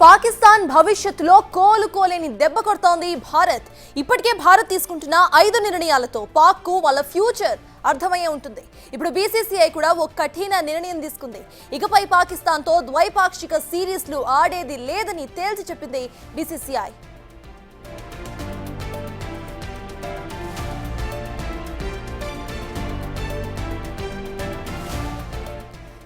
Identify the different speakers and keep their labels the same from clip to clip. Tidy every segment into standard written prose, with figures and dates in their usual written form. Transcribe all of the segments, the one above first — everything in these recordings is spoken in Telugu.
Speaker 1: పాకిస్తాన్ భవిష్యత్తులో కోలుకోలేని దెబ్బ కొడుతోంది భారత్. ఇప్పటికే భారత్ తీసుకుంటున్న 5 నిర్ణయాలతో పాక్కు వాళ్ళ ఫ్యూచర్ అర్థమయ్యే ఉంటుంది. ఇప్పుడు బీసీసీఐ కూడా ఒక కఠిన నిర్ణయం తీసుకుంది. ఇకపై పాకిస్తాన్తో ద్వైపాక్షిక సిరీస్లు ఆడేది లేదని తేల్చి చెప్పింది బీసీసీఐ.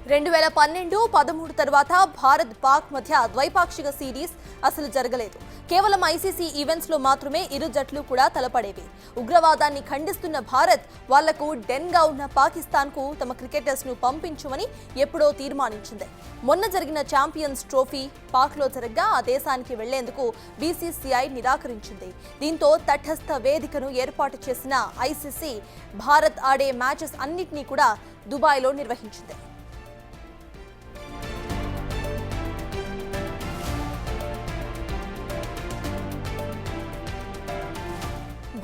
Speaker 1: 2012-13 తర్వాత భారత్ పాక్ మధ్య ద్వైపాక్షిక సిరీస్ అసలు జరగలేదు. కేవలం ఐసీసీ ఈవెంట్స్ లో మాత్రమే ఇరు జట్లు కూడా తలపడేవి. ఉగ్రవాదాన్ని ఖండిస్తున్న భారత్ వాళ్లకు డెన్ గా ఉన్న పాకిస్తాన్ కు తమ క్రికెటర్స్ ను పంపించమని ఎప్పుడో తీర్మానించింది. మొన్న జరిగిన ఛాంపియన్స్ ట్రోఫీ పాక్ లో జరగ్గా ఆ దేశానికి వెళ్లేందుకు బీసీసీఐ నిరాకరించింది. దీంతో తటస్థ వేదికను ఏర్పాటు చేసిన ఐసీసీ భారత్ ఆడే మ్యాచెస్ అన్నిటినీ కూడా దుబాయ్లో నిర్వహించింది.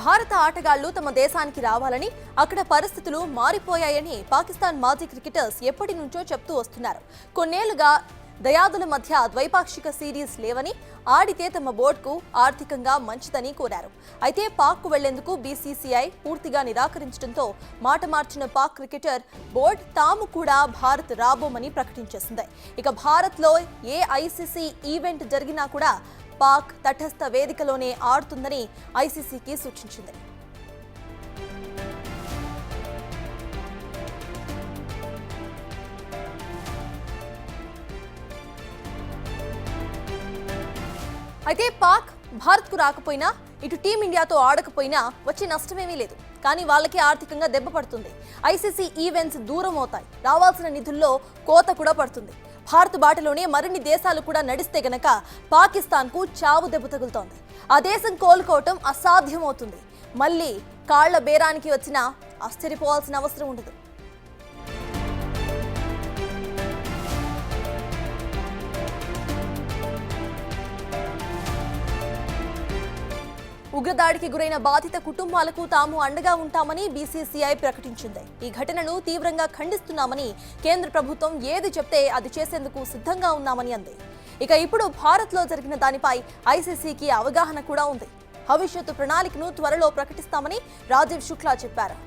Speaker 1: భారత ఆటగాళ్లు తమ దేశానికి రావాలని, అక్కడ పరిస్థితులు మారిపోయాయని పాకిస్తాన్ మాజీ క్రికెటర్స్ ఎప్పటి నుంచో చెప్తూ వస్తున్నారు. కొన్నేళ్లుగా దయాదుల మధ్య ద్వైపాక్షిక సిరీస్ లేవని, ఆడితే తమ బోర్డుకు ఆర్థికంగా మంచిదని కోరారు. అయితే పాక్కు వెళ్లేందుకు బీసీసీఐ పూర్తిగా నిరాకరించడంతో మాట మార్చిన పాక్ క్రికెటర్ బోర్డు తాము కూడా భారత్ రాబోమని ప్రకటించేసింది. ఇక భారత్లో ఏ ఐసీసీ ఈవెంట్ జరిగినా కూడా పాక్ తటస్థ వేదికలోనే ఆడుతుందని ఐసీసీకి సూచించింది. అయితే పాక్ భారత్కు రాకపోయినా, ఇటు టీమిండియాతో ఆడకపోయినా వచ్చే నష్టమేమీ లేదు. కానీ వాళ్ళకి ఆర్థికంగా దెబ్బ పడుతుంది. ఐసీసీ ఈవెంట్స్ దూరం అవుతాయి. రావాల్సిన నిధుల్లో కోత కూడా పడుతుంది. భారత్ బాటలోనే మరిన్ని దేశాలు కూడా నడిస్తే గనక పాకిస్తాన్కు చావు దెబ్బ తగులుతోంది. ఆ దేశం కోలుకోవటం అసాధ్యమవుతుంది. మళ్ళీ కాళ్ల బేరానికి వచ్చినా ఆశ్చర్యపోవాల్సిన అవసరం ఉండదు. ఉగ్రదాడికి గురైన బాధిత కుటుంబాలకు తాము అండగా ఉంటామని బీసీసీఐ ప్రకటించింది. ఈ ఘటనను తీవ్రంగా ఖండిస్తున్నామని, కేంద్ర ప్రభుత్వం ఏది చెప్తే అది చేసేందుకు సిద్ధంగా ఉన్నామని అంది. ఇక ఇప్పుడు భారత్లో జరిగిన దానిపై ఐసీసీకి అవగాహన కూడా ఉంది. భవిష్యత్తు ప్రణాళికను త్వరలో ప్రకటిస్తామని రాజీవ్ శుక్లా చెప్పారు.